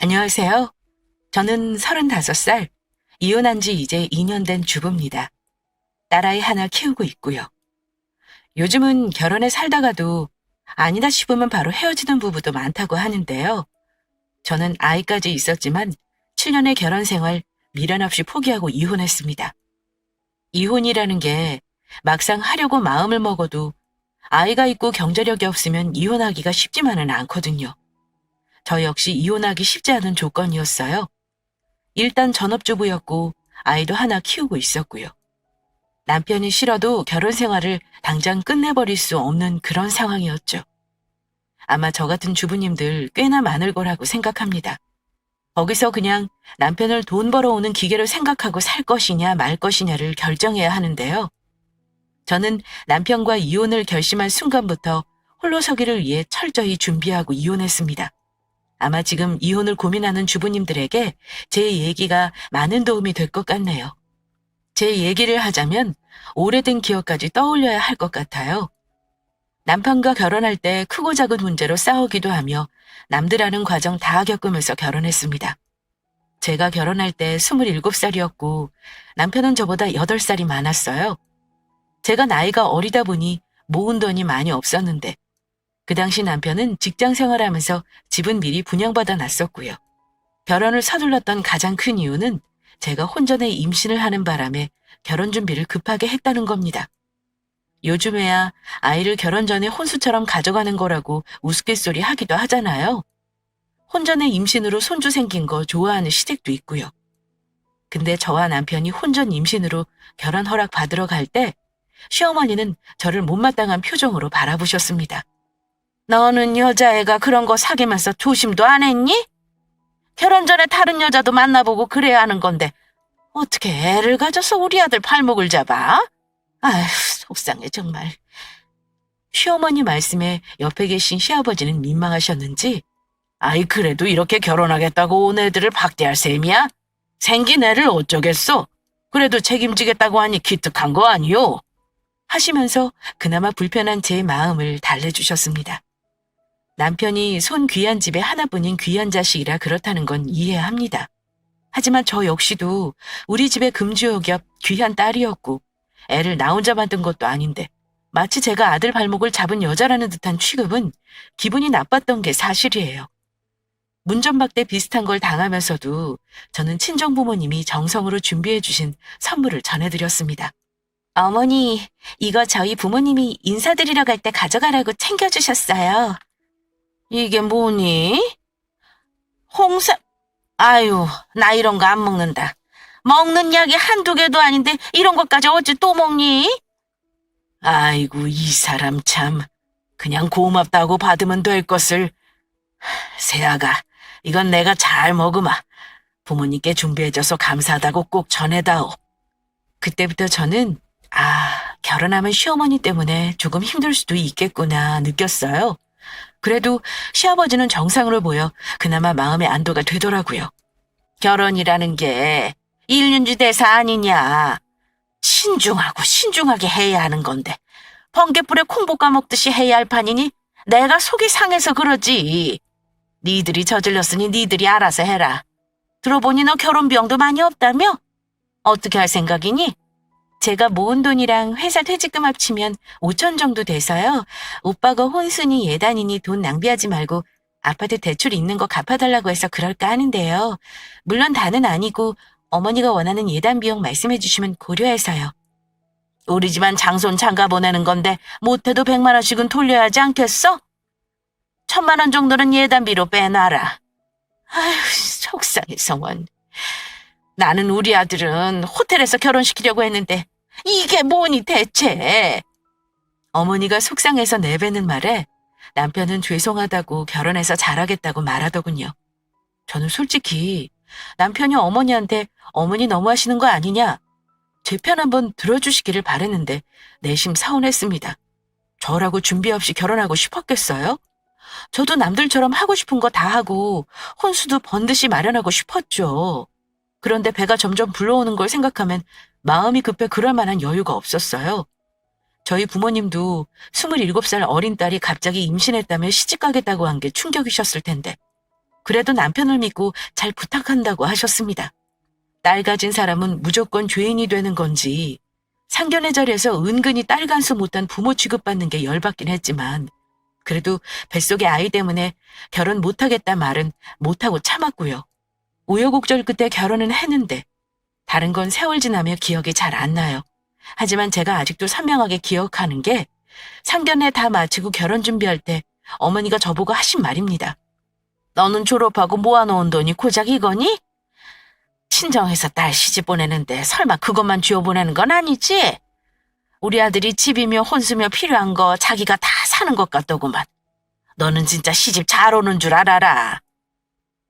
안녕하세요. 저는 35살, 이혼한 지 이제 2년 된 주부입니다. 딸아이 하나 키우고 있고요. 요즘은 결혼해 살다가도 아니다 싶으면 바로 헤어지는 부부도 많다고 하는데요. 저는 아이까지 있었지만 7년의 결혼 생활 미련 없이 포기하고 이혼했습니다. 이혼이라는 게 막상 하려고 마음을 먹어도 아이가 있고 경제력이 없으면 이혼하기가 쉽지만은 않거든요. 저 역시 이혼하기 쉽지 않은 조건이었어요. 일단 전업주부였고 아이도 하나 키우고 있었고요. 남편이 싫어도 결혼 생활을 당장 끝내버릴 수 없는 그런 상황이었죠. 아마 저 같은 주부님들 꽤나 많을 거라고 생각합니다. 거기서 그냥 남편을 돈 벌어오는 기계로 생각하고 살 것이냐 말 것이냐를 결정해야 하는데요. 저는 남편과 이혼을 결심한 순간부터 홀로 서기를 위해 철저히 준비하고 이혼했습니다. 아마 지금 이혼을 고민하는 주부님들에게 제 얘기가 많은 도움이 될 것 같네요. 제 얘기를 하자면 오래된 기억까지 떠올려야 할 것 같아요. 남편과 결혼할 때 크고 작은 문제로 싸우기도 하며 남들 아는 과정 다 겪으면서 결혼했습니다. 제가 결혼할 때 27살이었고 남편은 저보다 8살이 많았어요. 제가 나이가 어리다 보니 모은 돈이 많이 없었는데 그 당시 남편은 직장 생활하면서 집은 미리 분양받아 놨었고요. 결혼을 서둘렀던 가장 큰 이유는 제가 혼전에 임신을 하는 바람에 결혼 준비를 급하게 했다는 겁니다. 요즘에야 아이를 결혼 전에 혼수처럼 가져가는 거라고 우스갯소리 하기도 하잖아요. 혼전에 임신으로 손주 생긴 거 좋아하는 시댁도 있고요. 근데 저와 남편이 혼전 임신으로 결혼 허락 받으러 갈 때 시어머니는 저를 못마땅한 표정으로 바라보셨습니다. 너는 여자애가 그런 거 사귀면서 조심도 안 했니? 결혼 전에 다른 여자도 만나보고 그래야 하는 건데 어떻게 애를 가져서 우리 아들 발목을 잡아? 아휴, 속상해 정말. 시어머니 말씀에 옆에 계신 시아버지는 민망하셨는지 아이 그래도 이렇게 결혼하겠다고 온 애들을 박대할 셈이야? 생긴 애를 어쩌겠어? 그래도 책임지겠다고 하니 기특한 거 아니요? 하시면서 그나마 불편한 제 마음을 달래주셨습니다. 남편이 손 귀한 집에 하나뿐인 귀한 자식이라 그렇다는 건 이해합니다. 하지만 저 역시도 우리 집의 금주옥겹 귀한 딸이었고 애를 나 혼자 만든 것도 아닌데 마치 제가 아들 발목을 잡은 여자라는 듯한 취급은 기분이 나빴던 게 사실이에요. 문전박대 비슷한 걸 당하면서도 저는 친정부모님이 정성으로 준비해 주신 선물을 전해드렸습니다. 어머니, 이거 저희 부모님이 인사드리러 갈 때 가져가라고 챙겨주셨어요. 이게 뭐니? 홍삼, 아유, 나 이런 거 안 먹는다. 먹는 약이 한두 개도 아닌데 이런 것까지 어찌 또 먹니? 아이고, 이 사람 참. 그냥 고맙다고 받으면 될 것을. 세아가, 이건 내가 잘 먹으마. 부모님께 준비해줘서 감사하다고 꼭 전해다오. 그때부터 저는 결혼하면 시어머니 때문에 조금 힘들 수도 있겠구나 느꼈어요. 그래도 시아버지는 정상으로 보여 그나마 마음의 안도가 되더라고요. 결혼이라는 게 일륜지 대사 아니냐. 신중하고 신중하게 해야 하는 건데 번개불에 콩 볶아 먹듯이 해야 할 판이니 내가 속이 상해서 그러지. 니들이 저질렀으니 니들이 알아서 해라. 들어보니 너 결혼비용도 많이 없다며? 어떻게 할 생각이니? 제가 모은 돈이랑 회사 퇴직금 합치면 5천 정도 돼서요. 오빠가 혼수니 예단이니 돈 낭비하지 말고 아파트 대출 있는 거 갚아달라고 해서 그럴까 하는데요. 물론 다는 아니고 어머니가 원하는 예단 비용 말씀해 주시면 고려해서요. 우리 집안 장손 장가 보내는 건데 못해도 100만 원씩은 돌려야 하지 않겠어? 1,000만 원 정도는 예단비로 빼놔라. 아휴, 속상해 성원. 나는 우리 아들은 호텔에서 결혼시키려고 했는데 이게 뭐니 대체. 어머니가 속상해서 내뱉는 말에 남편은 죄송하다고 결혼해서 잘하겠다고 말하더군요. 저는 솔직히 남편이 어머니한테 어머니 너무하시는 거 아니냐, 제 편 한번 들어주시기를 바랬는데 내심 서운했습니다. 저라고 준비 없이 결혼하고 싶었겠어요? 저도 남들처럼 하고 싶은 거 다 하고 혼수도 번듯이 마련하고 싶었죠. 그런데 배가 점점 불러오는 걸 생각하면 마음이 급해 그럴 만한 여유가 없었어요. 저희 부모님도 27살 어린 딸이 갑자기 임신했다며 시집가겠다고 한 게 충격이셨을 텐데 그래도 남편을 믿고 잘 부탁한다고 하셨습니다. 딸 가진 사람은 무조건 죄인이 되는 건지 상견례 자리에서 은근히 딸 간수 못한 부모 취급받는 게 열받긴 했지만 그래도 뱃속의 아이 때문에 결혼 못하겠다 말은 못하고 참았고요. 우여곡절 끝에 결혼은 했는데 다른 건 세월 지나며 기억이 잘 안 나요. 하지만 제가 아직도 선명하게 기억하는 게 상견례 다 마치고 결혼 준비할 때 어머니가 저보고 하신 말입니다. 너는 졸업하고 모아놓은 돈이 고작 이거니? 친정에서 딸 시집 보내는데 설마 그것만 쥐어보내는 건 아니지? 우리 아들이 집이며 혼수며 필요한 거 자기가 다 사는 것 같더구만. 너는 진짜 시집 잘 오는 줄 알아라.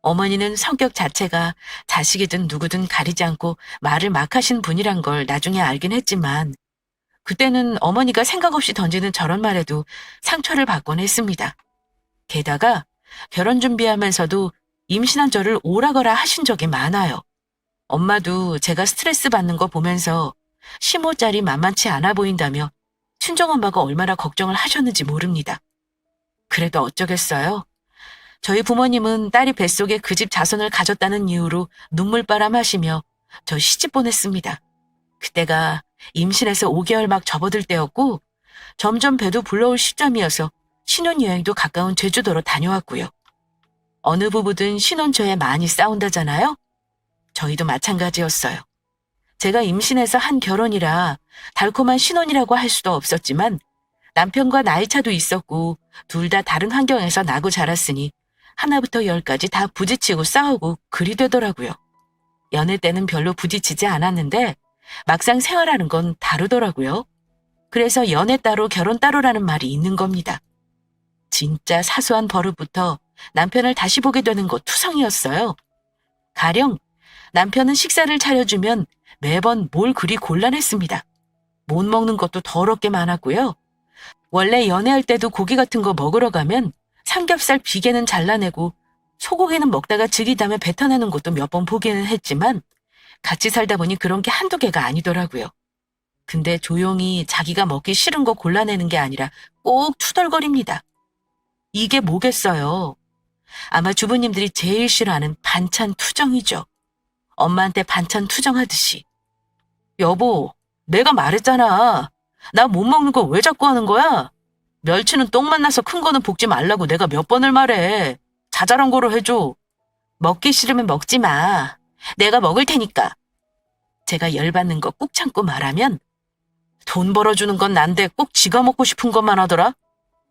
어머니는 성격 자체가 자식이든 누구든 가리지 않고 말을 막 하신 분이란 걸 나중에 알긴 했지만 그때는 어머니가 생각 없이 던지는 저런 말에도 상처를 받곤 했습니다. 게다가 결혼 준비하면서도 임신한 저를 오라거라 하신 적이 많아요. 엄마도 제가 스트레스 받는 거 보면서 시모짤이 만만치 않아 보인다며 친정엄마가 얼마나 걱정을 하셨는지 모릅니다. 그래도 어쩌겠어요. 저희 부모님은 딸이 뱃속에 그 집 자손을 가졌다는 이유로 눈물바람 하시며 저 시집 보냈습니다. 그때가 임신해서 5개월 막 접어들 때였고 점점 배도 불러올 시점이어서 신혼여행도 가까운 제주도로 다녀왔고요. 어느 부부든 신혼 초에 많이 싸운다잖아요. 저희도 마찬가지였어요. 제가 임신해서 한 결혼이라 달콤한 신혼이라고 할 수도 없었지만 남편과 나이차도 있었고 둘 다 다른 환경에서 나고 자랐으니 하나부터 열까지 다 부딪히고 싸우고 그리 되더라고요. 연애 때는 별로 부딪히지 않았는데 막상 생활하는 건 다르더라고요. 그래서 연애 따로 결혼 따로라는 말이 있는 겁니다. 진짜 사소한 버릇부터 남편을 다시 보게 되는 거 투성이었어요. 가령 남편은 식사를 차려주면 매번 뭘 그리 곤란했습니다. 못 먹는 것도 더럽게 많았고요. 원래 연애할 때도 고기 같은 거 먹으러 가면 삼겹살 비계는 잘라내고 소고기는 먹다가 즐기다며 뱉어내는 것도 몇 번 보기는 했지만 같이 살다 보니 그런 게 한두 개가 아니더라고요. 근데 조용히 자기가 먹기 싫은 거 골라내는 게 아니라 꼭 투덜거립니다. 이게 뭐겠어요? 아마 주부님들이 제일 싫어하는 반찬 투정이죠. 엄마한테 반찬 투정하듯이. 여보, 내가 말했잖아. 나 못 먹는 거 왜 자꾸 하는 거야? 멸치는 똥만 나서 큰 거는 볶지 말라고 내가 몇 번을 말해. 자잘한 거로 해줘. 먹기 싫으면 먹지 마. 내가 먹을 테니까. 제가 열받는 거 꾹 참고 말하면 돈 벌어주는 건 난데 꼭 지가 먹고 싶은 것만 하더라.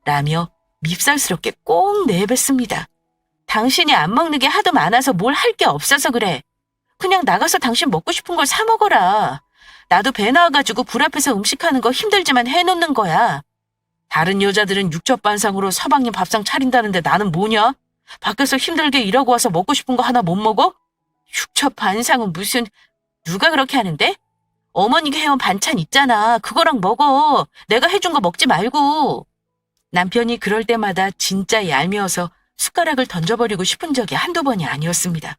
라며 밉살스럽게 꼭 내뱉습니다. 당신이 안 먹는 게 하도 많아서 뭘 할 게 없어서 그래. 그냥 나가서 당신 먹고 싶은 걸 사 먹어라. 나도 배 나와가지고 불 앞에서 음식하는 거 힘들지만 해놓는 거야. 다른 여자들은 육첩반상으로 서방님 밥상 차린다는데 나는 뭐냐? 밖에서 힘들게 일하고 와서 먹고 싶은 거 하나 못 먹어? 육첩반상은 무슨... 누가 그렇게 하는데? 어머니가 해온 반찬 있잖아. 그거랑 먹어. 내가 해준 거 먹지 말고. 남편이 그럴 때마다 진짜 얄미워서 숟가락을 던져버리고 싶은 적이 한두 번이 아니었습니다.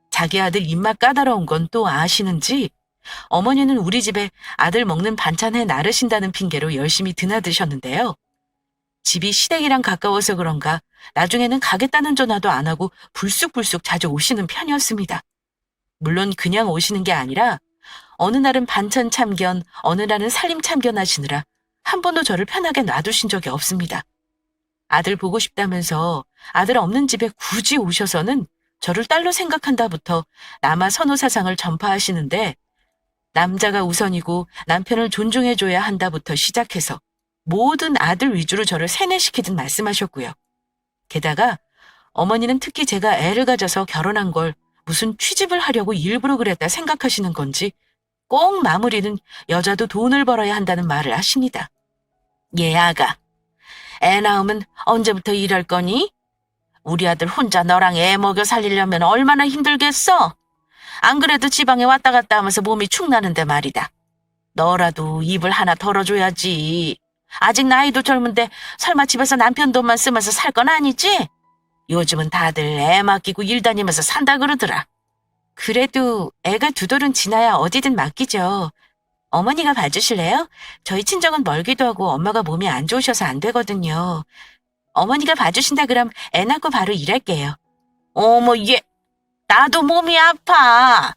자기 아들 입맛 까다로운 건 또 아시는지 어머니는 우리 집에 아들 먹는 반찬 해 나르신다는 핑계로 열심히 드나드셨는데요. 집이 시댁이랑 가까워서 그런가 나중에는 가겠다는 전화도 안 하고 불쑥불쑥 자주 오시는 편이었습니다. 물론 그냥 오시는 게 아니라 어느 날은 반찬 참견, 어느 날은 살림 참견 하시느라 한 번도 저를 편하게 놔두신 적이 없습니다. 아들 보고 싶다면서 아들 없는 집에 굳이 오셔서는 저를 딸로 생각한다부터 남아 선호 사상을 전파하시는데 남자가 우선이고 남편을 존중해줘야 한다부터 시작해서 모든 아들 위주로 저를 세뇌시키듯 말씀하셨고요. 게다가 어머니는 특히 제가 애를 가져서 결혼한 걸 무슨 취집을 하려고 일부러 그랬다 생각하시는 건지 꼭 마무리는 여자도 돈을 벌어야 한다는 말을 하십니다. 얘 아가, 애 낳으면 언제부터 일할 거니? 우리 아들 혼자 너랑 애 먹여 살리려면 얼마나 힘들겠어? 안 그래도 지방에 왔다 갔다 하면서 몸이 축나는데 말이다. 너라도 입을 하나 덜어줘야지. 아직 나이도 젊은데 설마 집에서 남편 돈만 쓰면서 살 건 아니지? 요즘은 다들 애 맡기고 일 다니면서 산다 그러더라. 그래도 애가 두 돌은 지나야 어디든 맡기죠. 어머니가 봐주실래요? 저희 친정은 멀기도 하고 엄마가 몸이 안 좋으셔서 안 되거든요. 어머니가 봐주신다 그럼 애 낳고 바로 일할게요. 어머, 얘, 나도 몸이 아파.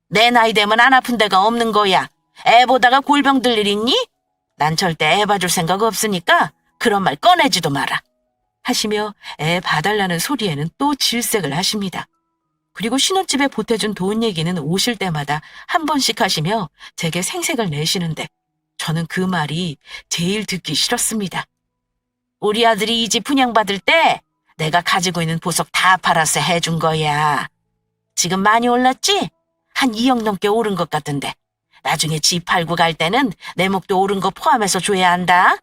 내 나이 되면 안 아픈 데가 없는 거야. 애 보다가 골병 들 일 있니? 난 절대 애 봐줄 생각 없으니까 그런 말 꺼내지도 마라. 하시며 애 봐달라는 소리에는 또 질색을 하십니다. 그리고 신혼집에 보태준 돈 얘기는 오실 때마다 한 번씩 하시며 제게 생색을 내시는데 저는 그 말이 제일 듣기 싫었습니다. 우리 아들이 이 집 분양받을 때 내가 가지고 있는 보석 다 팔아서 해준 거야. 지금 많이 올랐지? 한 2억 넘게 오른 것 같은데 나중에 집 팔고 갈 때는 내 목도 오른 거 포함해서 줘야 한다.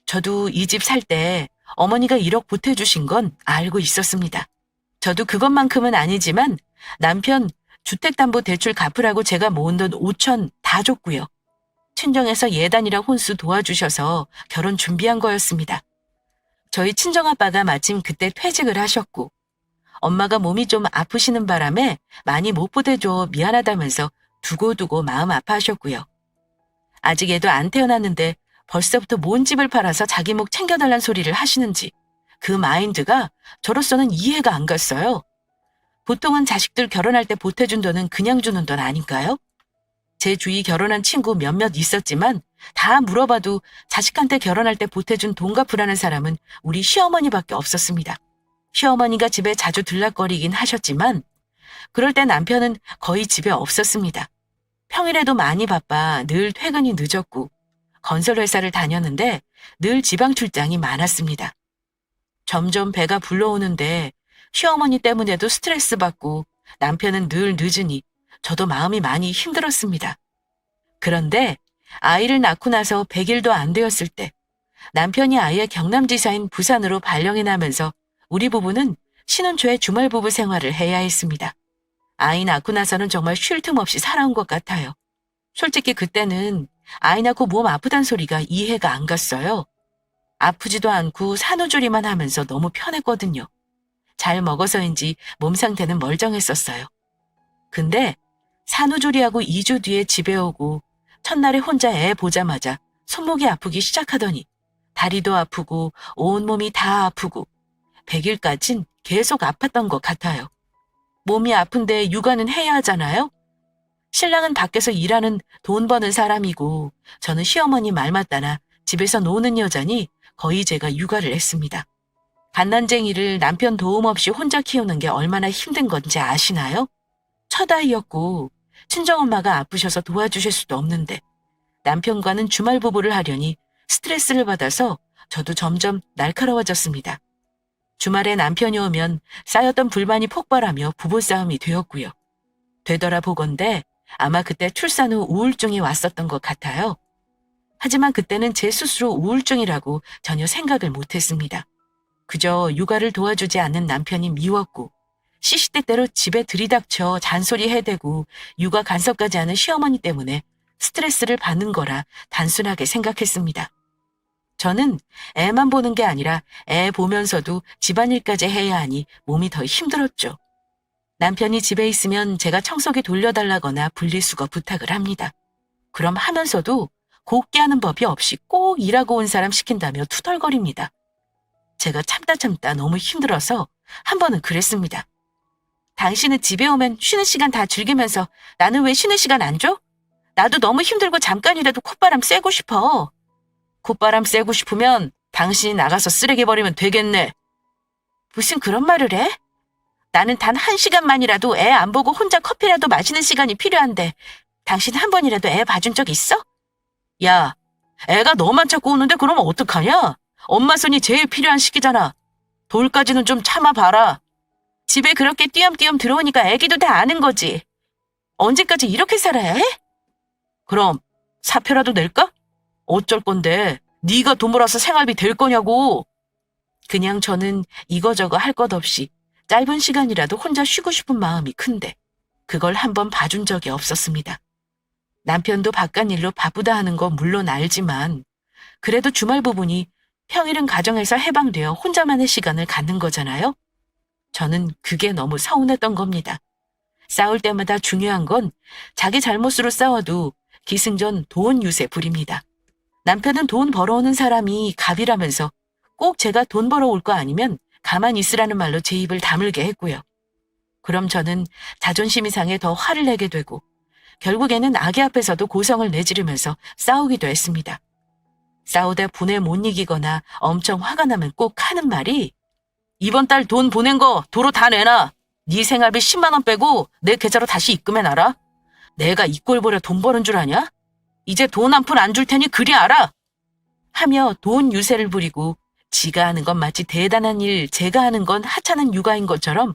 저도 이 집 살 때 어머니가 1억 보태주신 건 알고 있었습니다. 저도 그것만큼은 아니지만 남편 주택담보대출 갚으라고 제가 모은 돈 5천 다 줬고요. 친정에서 예단이랑 혼수 도와주셔서 결혼 준비한 거였습니다. 저희 친정아빠가 마침 그때 퇴직을 하셨고 엄마가 몸이 좀 아프시는 바람에 많이 못 보태줘 미안하다면서 두고두고 마음 아파하셨고요. 아직 애도 안 태어났는데 벌써부터 뭔 집을 팔아서 자기 목 챙겨달란 소리를 하시는지 그 마인드가 저로서는 이해가 안 갔어요. 보통은 자식들 결혼할 때 보태준 돈은 그냥 주는 돈 아닌가요? 제 주위 결혼한 친구 몇몇 있었지만 다 물어봐도 자식한테 결혼할 때 보태준 돈 갚으라는 사람은 우리 시어머니밖에 없었습니다. 시어머니가 집에 자주 들락거리긴 하셨지만 그럴 때 남편은 거의 집에 없었습니다. 평일에도 많이 바빠 늘 퇴근이 늦었고 건설회사를 다녔는데 늘 지방 출장이 많았습니다. 점점 배가 불러오는데 시어머니 때문에도 스트레스 받고 남편은 늘 늦으니 저도 마음이 많이 힘들었습니다. 그런데 아이를 낳고 나서 100일도 안 되었을 때 남편이 아예 경남지사인 부산으로 발령이 나면서 우리 부부는 신혼 초에 주말 부부 생활을 해야 했습니다. 아이 낳고 나서는 정말 쉴 틈 없이 살아온 것 같아요. 솔직히 그때는 아이 낳고 몸 아프단 소리가 이해가 안 갔어요. 아프지도 않고 산후조리만 하면서 너무 편했거든요. 잘 먹어서인지 몸 상태는 멀쩡했었어요. 근데 산후조리하고 2주 뒤에 집에 오고 첫날에 혼자 애 보자마자 손목이 아프기 시작하더니 다리도 아프고 온몸이 다 아프고 100일까진 계속 아팠던 것 같아요. 몸이 아픈데 육아는 해야 하잖아요? 신랑은 밖에서 일하는 돈 버는 사람이고 저는 시어머니 말 맞다나 집에서 노는 여자니 거의 제가 육아를 했습니다. 갓난쟁이를 남편 도움 없이 혼자 키우는 게 얼마나 힘든 건지 아시나요? 첫 아이였고 친정엄마가 아프셔서 도와주실 수도 없는데 남편과는 주말 부부를 하려니 스트레스를 받아서 저도 점점 날카로워졌습니다. 주말에 남편이 오면 쌓였던 불만이 폭발하며 부부싸움이 되었고요. 되돌아보건대 아마 그때 출산 후 우울증이 왔었던 것 같아요. 하지만 그때는 제 스스로 우울증이라고 전혀 생각을 못했습니다. 그저 육아를 도와주지 않는 남편이 미웠고 시시때때로 집에 들이닥쳐 잔소리 해대고 육아 간섭까지 하는 시어머니 때문에 스트레스를 받는 거라 단순하게 생각했습니다. 저는 애만 보는 게 아니라 애 보면서도 집안일까지 해야 하니 몸이 더 힘들었죠. 남편이 집에 있으면 제가 청소기 돌려달라거나 분리수거 부탁을 합니다. 그럼 하면서도 곱게 하는 법이 없이 꼭 일하고 온 사람 시킨다며 투덜거립니다. 제가 참다 너무 힘들어서 한 번은 그랬습니다. 당신은 집에 오면 쉬는 시간 다 즐기면서 나는 왜 쉬는 시간 안 줘? 나도 너무 힘들고 잠깐이라도 콧바람 쐬고 싶어. 콧바람 쐬고 싶으면 당신이 나가서 쓰레기 버리면 되겠네. 무슨 그런 말을 해? 나는 단 1시간만이라도 애 안 보고 혼자 커피라도 마시는 시간이 필요한데 당신 한 번이라도 애 봐준 적 있어? 야, 애가 너만 찾고 오는데 그러면 어떡하냐? 엄마 손이 제일 필요한 시기잖아. 돌까지는 좀 참아봐라. 집에 그렇게 띄엄띄엄 들어오니까 애기도 다 아는 거지. 언제까지 이렇게 살아야 해? 그럼 사표라도 낼까? 어쩔 건데 네가 돈 벌어서 생활비 될 거냐고. 그냥 저는 이거저거 할 것 없이 짧은 시간이라도 혼자 쉬고 싶은 마음이 큰데 그걸 한번 봐준 적이 없었습니다. 남편도 바깥일로 바쁘다 하는 거 물론 알지만 그래도 주말 부부니 평일은 가정에서 해방되어 혼자만의 시간을 갖는 거잖아요. 저는 그게 너무 서운했던 겁니다. 싸울 때마다 중요한 건 자기 잘못으로 싸워도 기승전 돈 유세 부립니다. 남편은 돈 벌어오는 사람이 갑이라면서 꼭 제가 돈 벌어올 거 아니면 가만히 있으라는 말로 제 입을 다물게 했고요. 그럼 저는 자존심이 상해 더 화를 내게 되고 결국에는 아기 앞에서도 고성을 내지르면서 싸우기도 했습니다. 싸우다 분에 못 이기거나 엄청 화가 나면 꼭 하는 말이 이번 달 돈 보낸 거 도로 다 내놔. 네 생활비 10만 원 빼고 내 계좌로 다시 입금해놔라. 내가 이 꼴 보려 돈 버는 줄 아냐? 이제 돈 한 푼 안 줄 테니 그리 알아. 하며 돈 유세를 부리고 지가 하는 건 마치 대단한 일, 제가 하는 건 하찮은 육아인 것처럼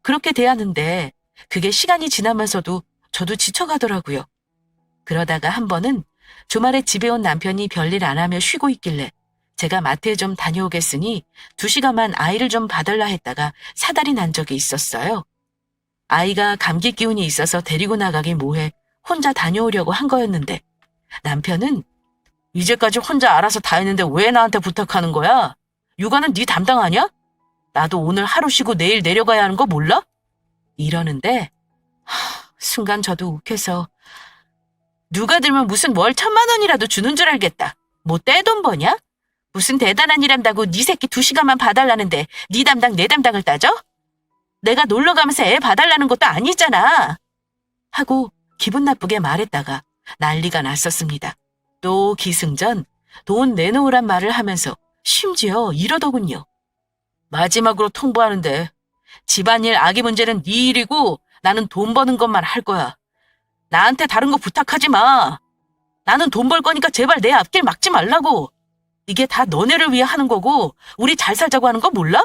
그렇게 대하는데 그게 시간이 지나면서도 저도 지쳐가더라고요. 그러다가 한 번은 주말에 집에 온 남편이 별일 안 하며 쉬고 있길래 제가 마트에 좀 다녀오겠으니 2시간만 아이를 좀 봐달라 했다가 사달이 난 적이 있었어요. 아이가 감기 기운이 있어서 데리고 나가기 뭐해 혼자 다녀오려고 한 거였는데 남편은 이제까지 혼자 알아서 다 했는데 왜 나한테 부탁하는 거야? 육아는 네 담당 아니야? 나도 오늘 하루 쉬고 내일 내려가야 하는 거 몰라? 이러는데 순간 저도 욱해서 누가 들면 무슨 월 1,000만 원이라도 주는 줄 알겠다. 뭐 떼돈 버냐? 무슨 대단한 일 한다고 네 새끼 2시간만 봐달라는데 네 담당 내 담당을 따져? 내가 놀러 가면서 애 봐달라는 것도 아니잖아. 하고 기분 나쁘게 말했다가 난리가 났었습니다. 또 기승전 돈 내놓으란 말을 하면서 심지어 이러더군요. 마지막으로 통보하는데 집안일 아기 문제는 네 일이고 나는 돈 버는 것만 할 거야. 나한테 다른 거 부탁하지 마. 나는 돈 벌 거니까 제발 내 앞길 막지 말라고. 이게 다 너네를 위해 하는 거고 우리 잘 살자고 하는 거 몰라?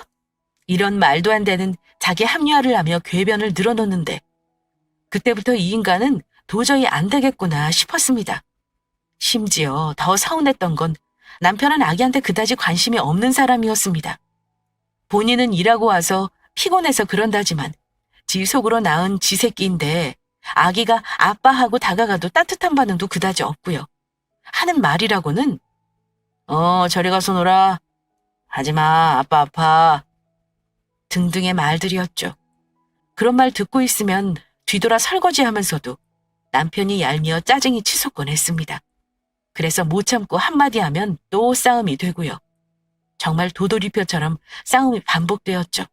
이런 말도 안 되는 자기 합리화를 하며 궤변을 늘어놓는데 그때부터 이 인간은 도저히 안 되겠구나 싶었습니다. 심지어 더 서운했던 건 남편은 아기한테 그다지 관심이 없는 사람이었습니다. 본인은 일하고 와서 피곤해서 그런다지만 지 속으로 낳은 지 새끼인데 아기가 아빠하고 다가가도 따뜻한 반응도 그다지 없고요. 하는 말이라고는 저리 가서 놀아. 하지마, 아빠 아파. 등등의 말들이었죠. 그런 말 듣고 있으면 뒤돌아 설거지하면서도 남편이 얄미워 짜증이 치솟곤 했습니다. 그래서 못 참고 한마디 하면 또 싸움이 되고요. 정말 도돌이표처럼 싸움이 반복되었죠.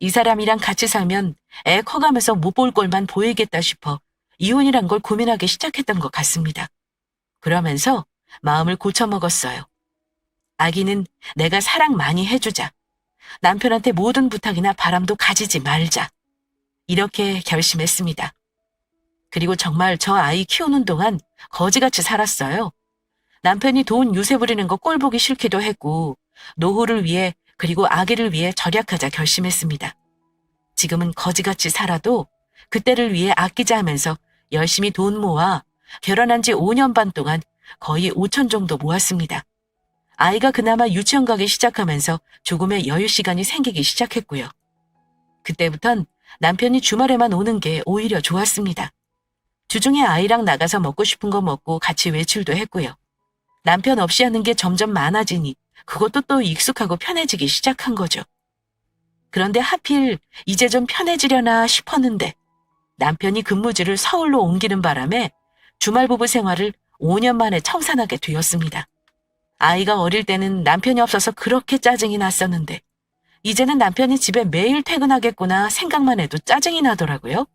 이 사람이랑 같이 살면 애 커가면서 못 볼 꼴만 보이겠다 싶어 이혼이란 걸 고민하기 시작했던 것 같습니다. 그러면서 마음을 고쳐먹었어요. 아기는 내가 사랑 많이 해주자. 남편한테 모든 부탁이나 바람도 가지지 말자. 이렇게 결심했습니다. 그리고 정말 저 아이 키우는 동안 거지같이 살았어요. 남편이 돈 유세 부리는 거 꼴보기 싫기도 했고 노후를 위해 그리고 아기를 위해 절약하자 결심했습니다. 지금은 거지같이 살아도 그때를 위해 아끼자 하면서 열심히 돈 모아 결혼한 지 5년 반 동안 거의 5천 정도 모았습니다. 아이가 그나마 유치원 가기 시작하면서 조금의 여유 시간이 생기기 시작했고요. 그때부턴 남편이 주말에만 오는 게 오히려 좋았습니다. 주중에 아이랑 나가서 먹고 싶은 거 먹고 같이 외출도 했고요. 남편 없이 하는 게 점점 많아지니 그것도 또 익숙하고 편해지기 시작한 거죠. 그런데 하필 이제 좀 편해지려나 싶었는데 남편이 근무지를 서울로 옮기는 바람에 주말 부부 생활을 5년 만에 청산하게 되었습니다. 아이가 어릴 때는 남편이 없어서 그렇게 짜증이 났었는데 이제는 남편이 집에 매일 퇴근하겠구나 생각만 해도 짜증이 나더라고요.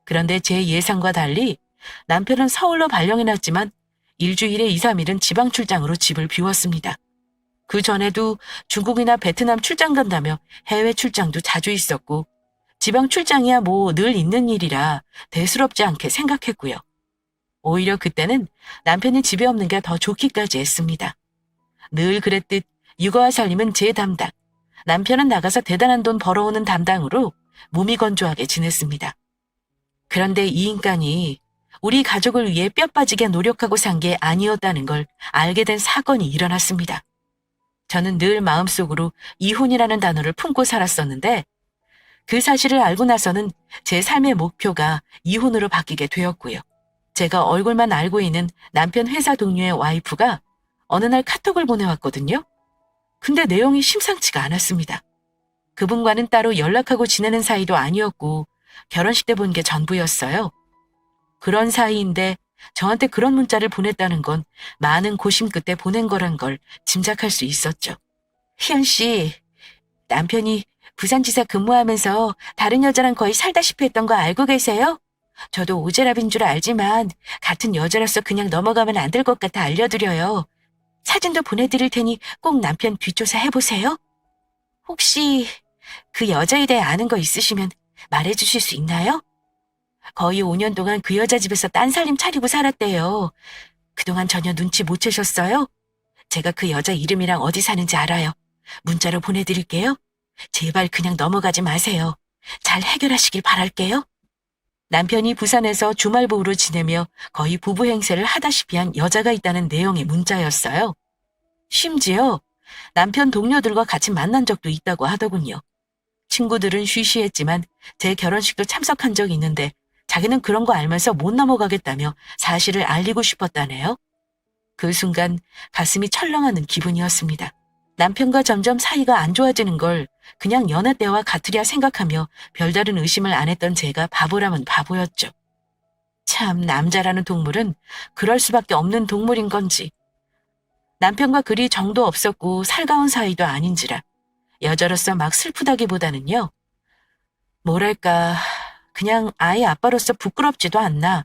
그런데 제 예상과 달리 남편은 서울로 발령해놨지만 일주일에 2, 3일은 지방 출장으로 집을 비웠습니다. 그 전에도 중국이나 베트남 출장 간다며 해외 출장도 자주 있었고 지방 출장이야 뭐 늘 있는 일이라 대수롭지 않게 생각했고요. 오히려 그때는 남편이 집에 없는 게 더 좋기까지 했습니다. 늘 그랬듯 육아와 살림은 제 담당, 남편은 나가서 대단한 돈 벌어오는 담당으로 몸이 건조하게 지냈습니다. 그런데 이 인간이 우리 가족을 위해 뼈 빠지게 노력하고 산 게 아니었다는 걸 알게 된 사건이 일어났습니다. 저는 늘 마음속으로 이혼이라는 단어를 품고 살았었는데 그 사실을 알고 나서는 제 삶의 목표가 이혼으로 바뀌게 되었고요. 제가 얼굴만 알고 있는 남편 회사 동료의 와이프가 어느 날 카톡을 보내왔거든요. 근데 내용이 심상치가 않았습니다. 그분과는 따로 연락하고 지내는 사이도 아니었고 결혼식 때 본 게 전부였어요. 그런 사이인데 저한테 그런 문자를 보냈다는 건 많은 고심 끝에 보낸 거란 걸 짐작할 수 있었죠. 희연 씨, 남편이 부산지사 근무하면서 다른 여자랑 거의 살다시피 했던 거 알고 계세요? 저도 오지랖인 줄 알지만 같은 여자로서 그냥 넘어가면 안 될 것 같아 알려드려요. 사진도 보내드릴 테니 꼭 남편 뒷조사 해보세요. 혹시 그 여자에 대해 아는 거 있으시면 말해주실 수 있나요? 거의 5년 동안 그 여자 집에서 딴살림 차리고 살았대요. 그동안 전혀 눈치 못 채셨어요? 제가 그 여자 이름이랑 어디 사는지 알아요. 문자로 보내드릴게요. 제발 그냥 넘어가지 마세요. 잘 해결하시길 바랄게요. 남편이 부산에서 주말부부로 지내며 거의 부부 행세를 하다시피 한 여자가 있다는 내용의 문자였어요. 심지어 남편 동료들과 같이 만난 적도 있다고 하더군요. 친구들은 쉬쉬했지만 제 결혼식도 참석한 적이 있는데 자기는 그런 거 알면서 못 넘어가겠다며 사실을 알리고 싶었다네요. 그 순간 가슴이 철렁하는 기분이었습니다. 남편과 점점 사이가 안 좋아지는 걸 그냥 여느 때와 같으랴 생각하며 별다른 의심을 안 했던 제가 바보라면 바보였죠. 참 남자라는 동물은 그럴 수밖에 없는 동물인 건지. 남편과 그리 정도 없었고 살가운 사이도 아닌지라 여자로서 막 슬프다기보다는요. 뭐랄까 그냥 아이 아빠로서 부끄럽지도 않나.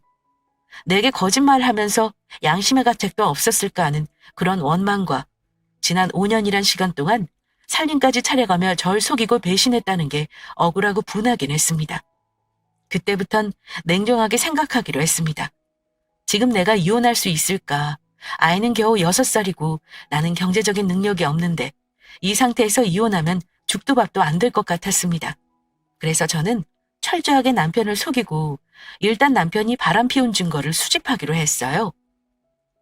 내게 거짓말하면서 양심의 가책도 없었을까 하는 그런 원망과 지난 5년이란 시간 동안 살림까지 차려가며 절 속이고 배신했다는 게 억울하고 분하긴 했습니다. 그때부턴 냉정하게 생각하기로 했습니다. 지금 내가 이혼할 수 있을까? 아이는 겨우 6살이고 나는 경제적인 능력이 없는데 이 상태에서 이혼하면 죽도 밥도 안 될 것 같았습니다. 그래서 저는 철저하게 남편을 속이고 일단 남편이 바람 피운 증거를 수집하기로 했어요.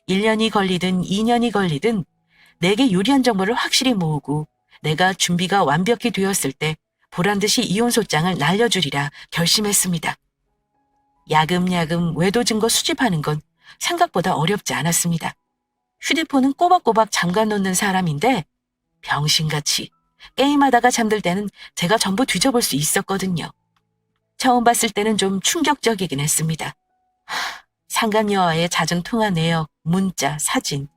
1년이 걸리든 2년이 걸리든 내게 유리한 정보를 확실히 모으고 내가 준비가 완벽히 되었을 때 보란듯이 이혼소장을 날려주리라 결심했습니다. 야금야금 외도 증거 수집하는 건 생각보다 어렵지 않았습니다. 휴대폰은 꼬박꼬박 잠가놓는 사람인데 병신같이 게임하다가 잠들 때는 제가 전부 뒤져볼 수 있었거든요. 처음 봤을 때는 좀 충격적이긴 했습니다. 상간녀와의 잦은 통화 내역, 문자, 사진,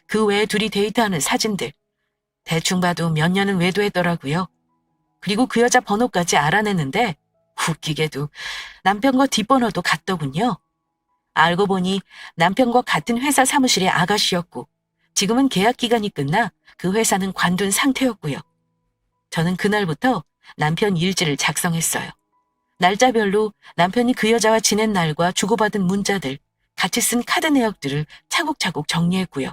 그 외에 둘이 데이트하는 사진들. 대충 봐도 몇 년은 외도했더라고요. 그리고 그 여자 번호까지 알아냈는데 웃기게도 남편과 뒷번호도 같더군요. 알고 보니 남편과 같은 회사 사무실의 아가씨였고 지금은 계약 기간이 끝나 그 회사는 관둔 상태였고요. 저는 그날부터 남편 일지를 작성했어요. 날짜별로 남편이 그 여자와 지낸 날과 주고받은 문자들, 같이 쓴 카드 내역들을 차곡차곡 정리했고요.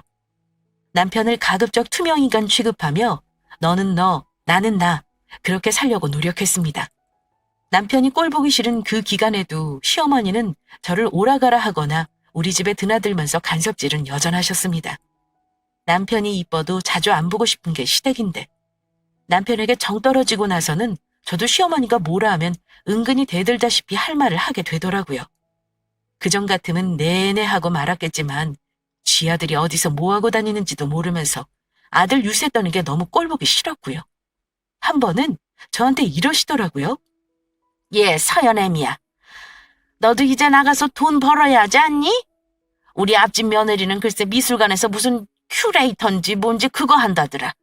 남편을 가급적 투명인간 취급하며 너는 너, 나는 나, 그렇게 살려고 노력했습니다. 남편이 꼴보기 싫은 그 기간에도 시어머니는 저를 오라가라 하거나 우리 집에 드나들면서 간섭질은 여전하셨습니다. 남편이 이뻐도 자주 안 보고 싶은 게 시댁인데 남편에게 정 떨어지고 나서는 저도 시어머니가 뭐라 하면 은근히 대들다시피 할 말을 하게 되더라고요. 그전 같으면 내내 하고 말았겠지만 쥐 아들이 어디서 뭐하고 다니는지도 모르면서 아들 유세 떠는 게 너무 꼴보기 싫었고요. 한 번은 저한테 이러시더라고요. 예, 서연애미야. 너도 이제 나가서 돈 벌어야 하지 않니? 우리 앞집 며느리는 글쎄 미술관에서 무슨 큐레이터인지 뭔지 그거 한다더라.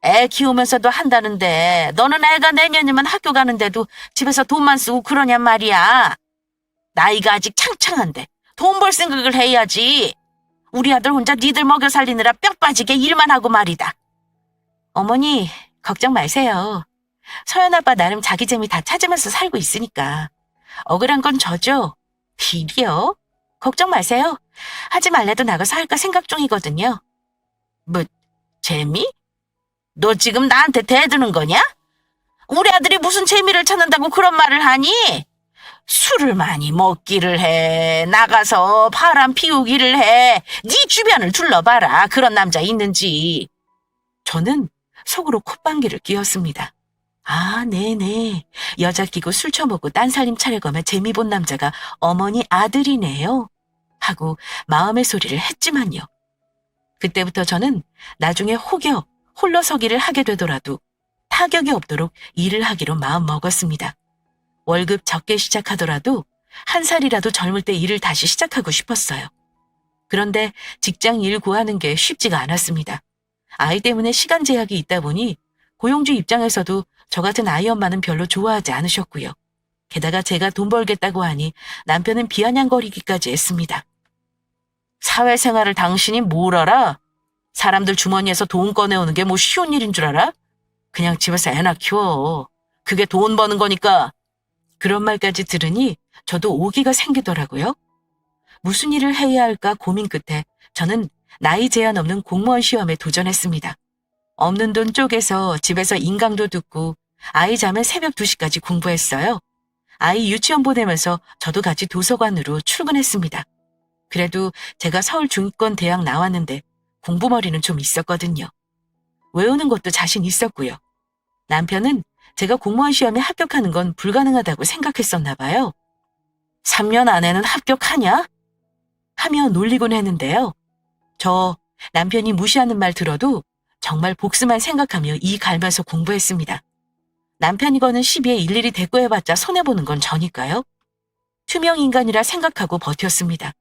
애 키우면서도 한다는데 너는 애가 내년이면 학교 가는데도 집에서 돈만 쓰고 그러냔 말이야. 나이가 아직 창창한데 돈 벌 생각을 해야지. 우리 아들 혼자 니들 먹여 살리느라 뼈 빠지게 일만 하고 말이다. 어머니 걱정 마세요. 서연 아빠 나름 자기 재미 다 찾으면서 살고 있으니까. 억울한 건 저죠. 비리요? 걱정 마세요. 하지 말래도 나가서 할까 생각 중이거든요. 뭐 재미? 너 지금 나한테 대드는 거냐? 우리 아들이 무슨 재미를 찾는다고 그런 말을 하니? 술을 많이 먹기를 해. 나가서 바람 피우기를 해. 네 주변을 둘러봐라. 그런 남자 있는지. 저는 속으로 콧방귀를 뀌었습니다. 아, 네네. 여자 끼고 술 처먹고 딴살림 차려가며 재미 본 남자가 어머니 아들이네요. 하고 마음의 소리를 했지만요. 그때부터 저는 나중에 혹여 홀로 서기를 하게 되더라도 타격이 없도록 일을 하기로 마음먹었습니다. 월급 적게 시작하더라도 한 살이라도 젊을 때 일을 다시 시작하고 싶었어요. 그런데 직장 일 구하는 게 쉽지가 않았습니다. 아이 때문에 시간 제약이 있다 보니 고용주 입장에서도 저 같은 아이 엄마는 별로 좋아하지 않으셨고요. 게다가 제가 돈 벌겠다고 하니 남편은 비아냥거리기까지 했습니다. 사회생활을 당신이 뭘 알아? 사람들 주머니에서 돈 꺼내오는 게 뭐 쉬운 일인 줄 알아? 그냥 집에서 애나 키워. 그게 돈 버는 거니까. 그런 말까지 들으니 저도 오기가 생기더라고요. 무슨 일을 해야 할까 고민 끝에 저는 나이 제한 없는 공무원 시험에 도전했습니다. 없는 돈 쪼개서 집에서 인강도 듣고 아이 자면 새벽 2시까지 공부했어요. 아이 유치원 보내면서 저도 같이 도서관으로 출근했습니다. 그래도 제가 서울 중위권 대학 나왔는데 공부머리는 좀 있었거든요. 외우는 것도 자신 있었고요. 남편은 제가 공무원 시험에 합격하는 건 불가능하다고 생각했었나 봐요. 3년 안에는 합격하냐? 하며 놀리곤 했는데요. 저 남편이 무시하는 말 들어도 정말 복수만 생각하며 이 갈면서 공부했습니다. 남편이 거는 시비에 일일이 대꾸해봤자 손해보는 건 저니까요. 투명 인간이라 생각하고 버텼습니다.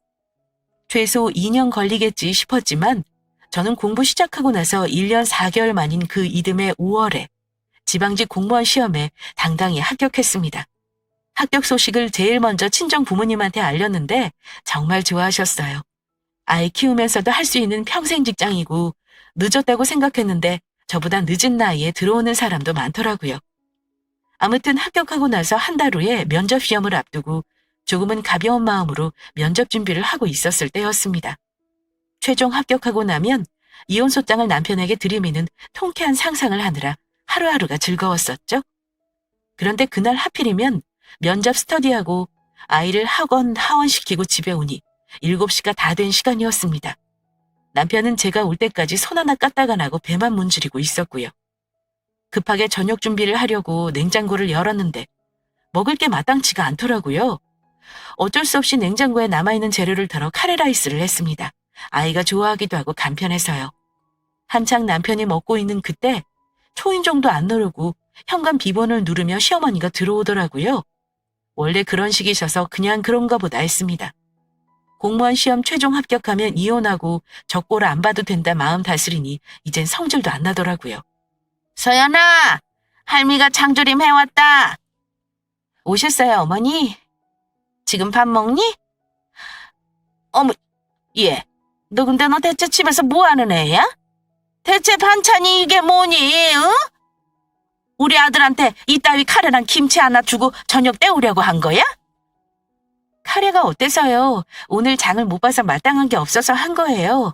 최소 2년 걸리겠지 싶었지만 저는 공부 시작하고 나서 1년 4개월 만인 그 이듬해 5월에 지방직 공무원 시험에 당당히 합격했습니다. 합격 소식을 제일 먼저 친정 부모님한테 알렸는데 정말 좋아하셨어요. 아이 키우면서도 할 수 있는 평생 직장이고 늦었다고 생각했는데 저보다 늦은 나이에 들어오는 사람도 많더라고요. 아무튼 합격하고 나서 한 달 후에 면접 시험을 앞두고 조금은 가벼운 마음으로 면접 준비를 하고 있었을 때였습니다. 최종 합격하고 나면 이혼소장을 남편에게 들이미는 통쾌한 상상을 하느라 하루하루가 즐거웠었죠. 그런데 그날 하필이면 면접 스터디하고 아이를 학원 하원시키고 집에 오니 7시가 다 된 시간이었습니다. 남편은 제가 올 때까지 손 하나 까딱 안 하고 배만 문지르고 있었고요. 급하게 저녁 준비를 하려고 냉장고를 열었는데 먹을 게 마땅치가 않더라고요. 어쩔 수 없이 냉장고에 남아있는 재료를 덜어 카레라이스를 했습니다. 아이가 좋아하기도 하고 간편해서요. 한창 남편이 먹고 있는 그때 초인종도 안 누르고 현관 비번을 누르며 시어머니가 들어오더라고요. 원래 그런 식이셔서 그냥 그런가 보다 했습니다. 공무원 시험 최종 합격하면 이혼하고 저 꼴 안 봐도 된다 마음 다스리니 이젠 성질도 안 나더라고요. 서연아, 할미가 장조림 해왔다. 오셨어요, 어머니? 지금 밥 먹니? 어머, 예. 너 대체 집에서 뭐 하는 애야? 대체 반찬이 이게 뭐니, 응? 우리 아들한테 이따위 카레랑 김치 하나 주고 저녁 때우려고 한 거야? 카레가 어때서요? 오늘 장을 못 봐서 마땅한 게 없어서 한 거예요.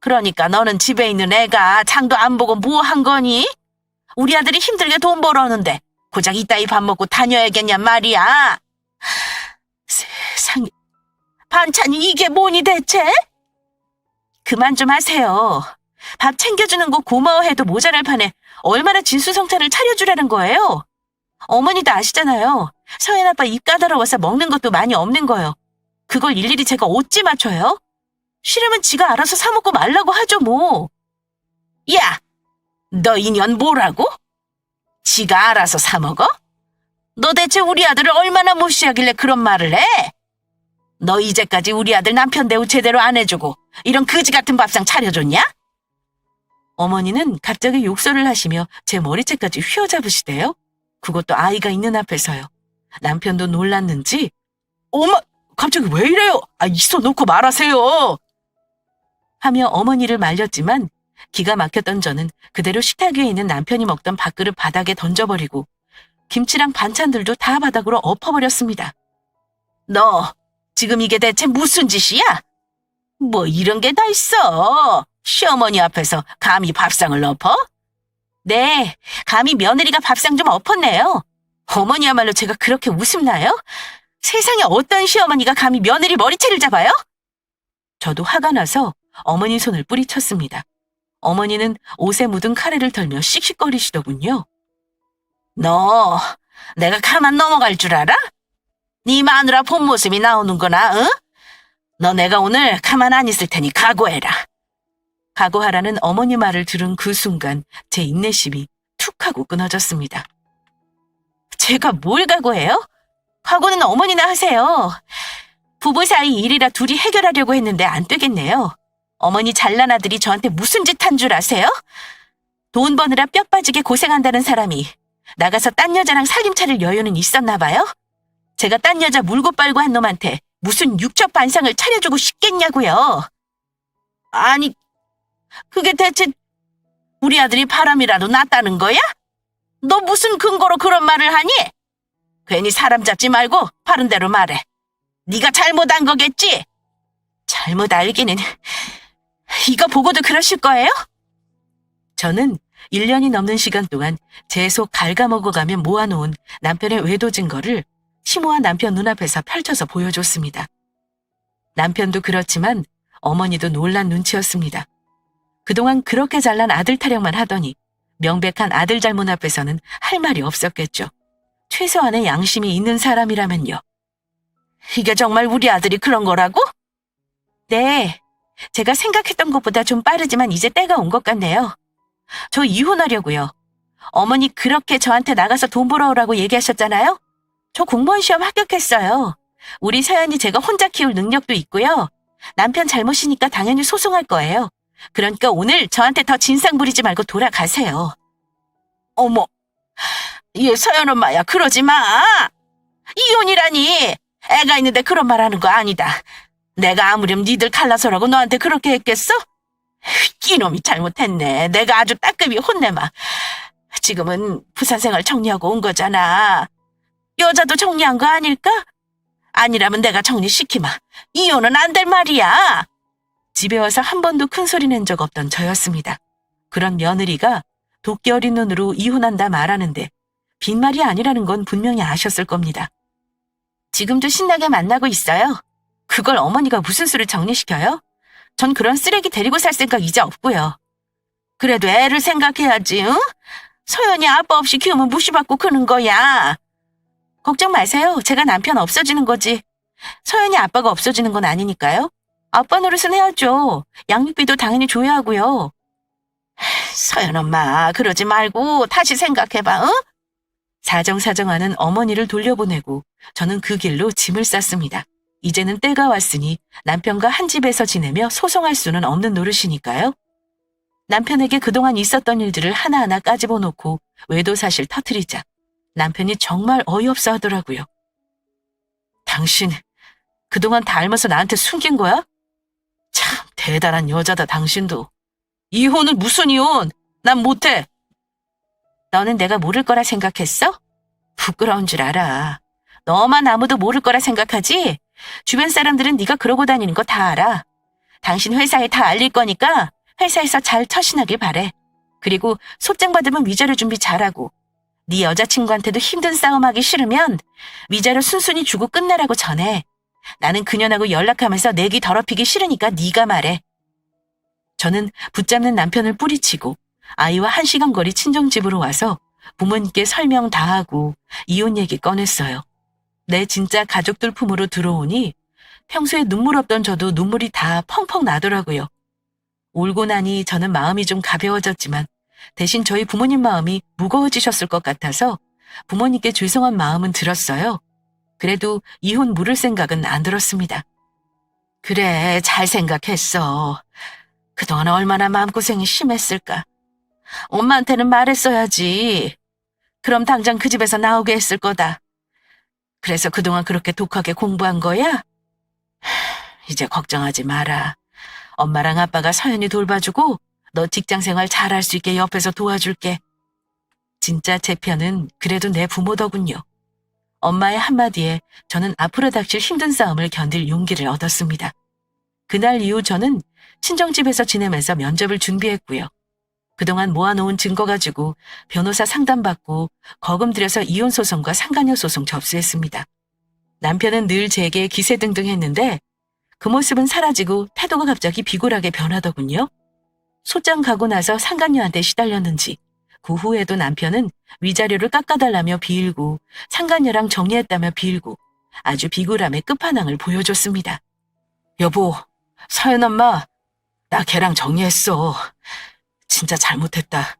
그러니까 너는 집에 있는 애가 장도 안 보고 뭐 한 거니? 우리 아들이 힘들게 돈 벌었는데 고작 이따위 밥 먹고 다녀야겠냔 말이야. 세상에, 반찬이 이게 뭐니 대체? 그만 좀 하세요. 밥 챙겨주는 거 고마워해도 모자랄 판에 얼마나 진수성찬을 차려주라는 거예요. 어머니도 아시잖아요. 서연 아빠 입 까다로워서 먹는 것도 많이 없는 거요. 그걸 일일이 제가 어찌 맞춰요? 싫으면 지가 알아서 사 먹고 말라고 하죠 뭐. 야, 너 인연 뭐라고? 지가 알아서 사 먹어? 너 대체 우리 아들을 얼마나 무시하길래 그런 말을 해? 너 이제까지 우리 아들 남편 대우 제대로 안 해주고 이런 거지 같은 밥상 차려줬냐? 어머니는 갑자기 욕설을 하시며 제 머리채까지 휘어잡으시대요. 그것도 아이가 있는 앞에서요. 남편도 놀랐는지 어머, 갑자기 왜 이래요? 있어 놓고 말하세요. 하며 어머니를 말렸지만 기가 막혔던 저는 그대로 식탁 위에 있는 남편이 먹던 밥그릇 바닥에 던져버리고 김치랑 반찬들도 다 바닥으로 엎어버렸습니다. 너 지금 이게 대체 무슨 짓이야? 뭐 이런 게 다 있어. 시어머니 앞에서 감히 밥상을 엎어? 네, 감히 며느리가 밥상 좀 엎었네요. 어머니야말로 제가 그렇게 웃음나요? 세상에 어떤 시어머니가 감히 며느리 머리채를 잡아요? 저도 화가 나서 어머니 손을 뿌리쳤습니다. 어머니는 옷에 묻은 카레를 털며 씩씩거리시더군요. 너 내가 가만 넘어갈 줄 알아? 네 마누라 본 모습이 나오는구나, 응? 너 내가 오늘 가만 안 있을 테니 각오해라. 각오하라는 어머니 말을 들은 그 순간 제 인내심이 툭 하고 끊어졌습니다. 제가 뭘 각오해요? 각오는 어머니나 하세요. 부부 사이 일이라 둘이 해결하려고 했는데 안 되겠네요. 어머니 잘난 아들이 저한테 무슨 짓 한 줄 아세요? 돈 버느라 뼈 빠지게 고생한다는 사람이 나가서 딴 여자랑 살림 차릴 여유는 있었나 봐요? 제가 딴 여자 물고 빨고 한 놈한테 무슨 육첩 반상을 차려주고 싶겠냐고요. 아니, 그게 대체 우리 아들이 바람이라도 났다는 거야? 너 무슨 근거로 그런 말을 하니? 괜히 사람 잡지 말고 바른 대로 말해. 네가 잘못한 거겠지? 잘못 알기는 이거 보고도 그러실 거예요? 저는 1년이 넘는 시간 동안 제 속 갉아먹어가며 모아놓은 남편의 외도 증거를 시모와 남편 눈앞에서 펼쳐서 보여줬습니다. 남편도 그렇지만 어머니도 놀란 눈치였습니다. 그동안 그렇게 잘난 아들 타령만 하더니 명백한 아들 잘못 앞에서는 할 말이 없었겠죠. 최소한의 양심이 있는 사람이라면요. 이게 정말 우리 아들이 그런 거라고? 네, 제가 생각했던 것보다 좀 빠르지만 이제 때가 온 것 같네요. 저 이혼하려고요. 어머니 그렇게 저한테 나가서 돈 벌어오라고 얘기하셨잖아요? 저 공무원 시험 합격했어요. 우리 서연이 제가 혼자 키울 능력도 있고요. 남편 잘못이니까 당연히 소송할 거예요. 그러니까 오늘 저한테 더 진상 부리지 말고 돌아가세요. 어머, 얘 서연 엄마야, 그러지 마. 이혼이라니. 애가 있는데 그런 말 하는 거 아니다. 내가 아무렴 니들 갈라서라고 너한테 그렇게 했겠어? 이놈이 잘못했네. 내가 아주 따끔히 혼내마. 지금은 부산 생활 정리하고 온 거잖아. 여자도 정리한 거 아닐까? 아니라면 내가 정리시키마. 이혼은 안 될 말이야. 집에 와서 한 번도 큰 소리 낸 적 없던 저였습니다. 그런 며느리가 도끼 어린 눈으로 이혼한다 말하는데 빈말이 아니라는 건 분명히 아셨을 겁니다. 지금도 신나게 만나고 있어요. 그걸 어머니가 무슨 수를 정리시켜요? 전 그런 쓰레기 데리고 살 생각 이제 없고요. 그래도 애를 생각해야지, 응? 서연이 아빠 없이 키우면 무시받고 크는 거야. 걱정 마세요. 제가 남편 없어지는 거지. 서연이 아빠가 없어지는 건 아니니까요. 아빠 노릇은 해야죠. 양육비도 당연히 줘야 하고요. 서연 엄마, 그러지 말고 다시 생각해봐, 응? 사정사정하는 어머니를 돌려보내고 저는 그 길로 짐을 쌌습니다. 이제는 때가 왔으니 남편과 한 집에서 지내며 소송할 수는 없는 노릇이니까요. 남편에게 그동안 있었던 일들을 하나하나 까집어 놓고 외도 사실 터뜨리자 남편이 정말 어이없어 하더라고요. 당신 그동안 다 알면서 나한테 숨긴 거야? 참 대단한 여자다 당신도. 이혼은 무슨 이혼? 난 못해. 너는 내가 모를 거라 생각했어? 부끄러운 줄 알아. 너만 아무도 모를 거라 생각하지? 주변 사람들은 네가 그러고 다니는 거 다 알아. 당신 회사에 다 알릴 거니까 회사에서 잘 처신하길 바래. 그리고 소장 받으면 위자료 준비 잘하고 네 여자친구한테도 힘든 싸움하기 싫으면 위자료 순순히 주고 끝내라고 전해. 나는 그년하고 연락하면서 내기 더럽히기 싫으니까 네가 말해. 저는 붙잡는 남편을 뿌리치고 아이와 1시간 거리 친정집으로 와서 부모님께 설명 다 하고 이혼 얘기 꺼냈어요. 내 진짜 가족들 품으로 들어오니 평소에 눈물 없던 저도 눈물이 다 펑펑 나더라고요. 울고 나니 저는 마음이 좀 가벼워졌지만 대신 저희 부모님 마음이 무거워지셨을 것 같아서 부모님께 죄송한 마음은 들었어요. 그래도 이혼 물을 생각은 안 들었습니다. 그래, 잘 생각했어. 그동안 얼마나 마음고생이 심했을까. 엄마한테는 말했어야지. 그럼 당장 그 집에서 나오게 했을 거다. 그래서 그동안 그렇게 독하게 공부한 거야? 이제 걱정하지 마라. 엄마랑 아빠가 서연이 돌봐주고 너 직장생활 잘할 수 있게 옆에서 도와줄게. 진짜 제 편은 그래도 내 부모더군요. 엄마의 한마디에 저는 앞으로 닥칠 힘든 싸움을 견딜 용기를 얻었습니다. 그날 이후 저는 친정집에서 지내면서 면접을 준비했고요. 그동안 모아놓은 증거 가지고 변호사 상담받고 거금 들여서 이혼소송과 상간녀 소송 접수했습니다. 남편은 늘 제게 기세등등했는데 그 모습은 사라지고 태도가 갑자기 비굴하게 변하더군요. 소장 가고 나서 상간녀한테 시달렸는지 그 후에도 남편은 위자료를 깎아달라며 빌고 상간녀랑 정리했다며 빌고 아주 비굴함의 끝판왕을 보여줬습니다. 여보, 서연 엄마, 나 걔랑 정리했어. 진짜 잘못했다.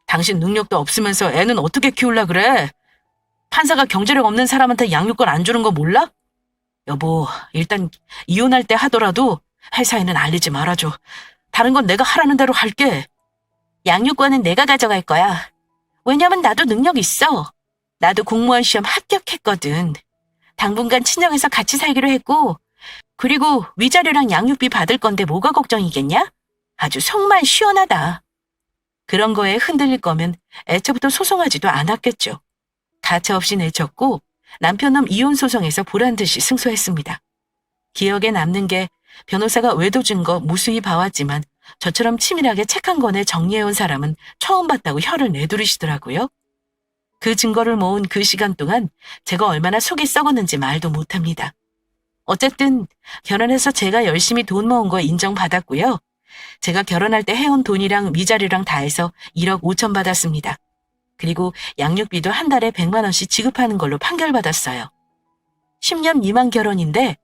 당신 능력도 없으면서 애는 어떻게 키울라 그래? 판사가 경제력 없는 사람한테 양육권 안 주는 거 몰라? 여보, 일단 이혼할 때 하더라도 회사에는 알리지 말아줘. 다른 건 내가 하라는 대로 할게. 양육권은 내가 가져갈 거야. 왜냐면 나도 능력 있어. 나도 공무원 시험 합격했거든. 당분간 친정에서 같이 살기로 했고, 그리고 위자료랑 양육비 받을 건데 뭐가 걱정이겠냐? 아주 속만 시원하다. 그런 거에 흔들릴 거면 애초부터 소송하지도 않았겠죠. 가차없이 내쳤고 남편놈 이혼 소송에서 보란듯이 승소했습니다. 기억에 남는 게 변호사가 외도 증거 무수히 봐왔지만 저처럼 치밀하게 책 한 권에 정리해온 사람은 처음 봤다고 혀를 내두르시더라고요. 그 증거를 모은 그 시간 동안 제가 얼마나 속이 썩었는지 말도 못합니다. 어쨌든 결혼해서 제가 열심히 돈 모은 거 인정받았고요. 제가 결혼할 때 해온 돈이랑 위자료랑 다 해서 1억 5천 받았습니다. 그리고 양육비도 한 달에 100만 원씩 지급하는 걸로 판결받았어요. 10년 미만 결혼인데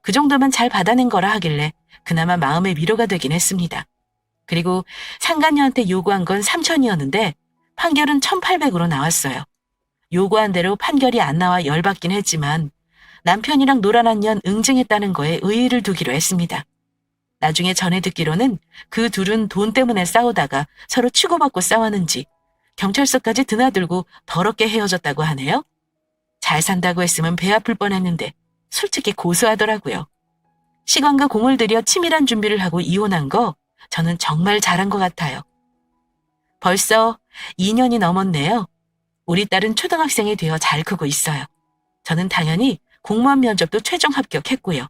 그 정도면 잘 받아낸 거라 하길래 그나마 마음의 위로가 되긴 했습니다. 그리고 상간녀한테 요구한 건 3천이었는데 판결은 1,800으로 나왔어요. 요구한 대로 판결이 안 나와 열받긴 했지만 남편이랑 노란한 년 응징했다는 거에 의의를 두기로 했습니다. 나중에 전해 듣기로는 그 둘은 돈 때문에 싸우다가 서로 치고받고 싸웠는지 경찰서까지 드나들고 더럽게 헤어졌다고 하네요. 잘 산다고 했으면 배 아플 뻔했는데 솔직히 고소하더라고요. 시간과 공을 들여 치밀한 준비를 하고 이혼한 거 저는 정말 잘한 것 같아요. 벌써 2년이 넘었네요. 우리 딸은 초등학생이 되어 잘 크고 있어요. 저는 당연히 공무원 면접도 최종 합격했고요.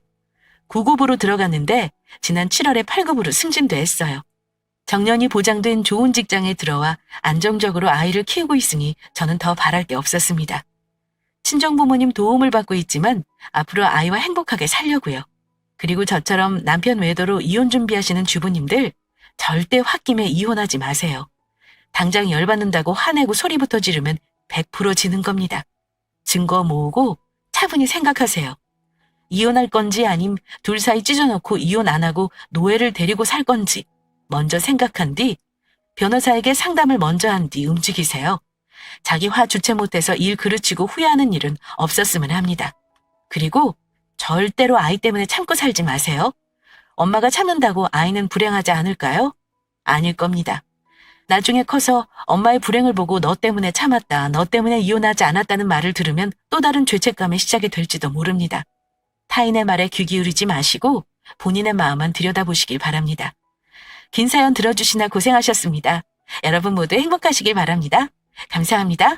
9급으로 들어갔는데 지난 7월에 8급으로 승진도 했어요. 정년이 보장된 좋은 직장에 들어와 안정적으로 아이를 키우고 있으니 저는 더 바랄 게 없었습니다. 친정부모님 도움을 받고 있지만 앞으로 아이와 행복하게 살려고요. 그리고 저처럼 남편 외도로 이혼 준비하시는 주부님들 절대 홧김에 이혼하지 마세요. 당장 열받는다고 화내고 소리부터 지르면 100% 지는 겁니다. 증거 모으고 차분히 생각하세요. 이혼할 건지 아님 둘 사이 찢어놓고 이혼 안 하고 노예를 데리고 살 건지 먼저 생각한 뒤 변호사에게 상담을 먼저 한 뒤 움직이세요. 자기 화 주체 못해서 일 그르치고 후회하는 일은 없었으면 합니다. 그리고 절대로 아이 때문에 참고 살지 마세요. 엄마가 참는다고 아이는 불행하지 않을까요? 아닐 겁니다. 나중에 커서 엄마의 불행을 보고 너 때문에 참았다, 너 때문에 이혼하지 않았다는 말을 들으면 또 다른 죄책감의 시작이 될지도 모릅니다. 타인의 말에 귀 기울이지 마시고 본인의 마음만 들여다보시길 바랍니다. 긴 사연 들어주시나 고생하셨습니다. 여러분 모두 행복하시길 바랍니다. 감사합니다.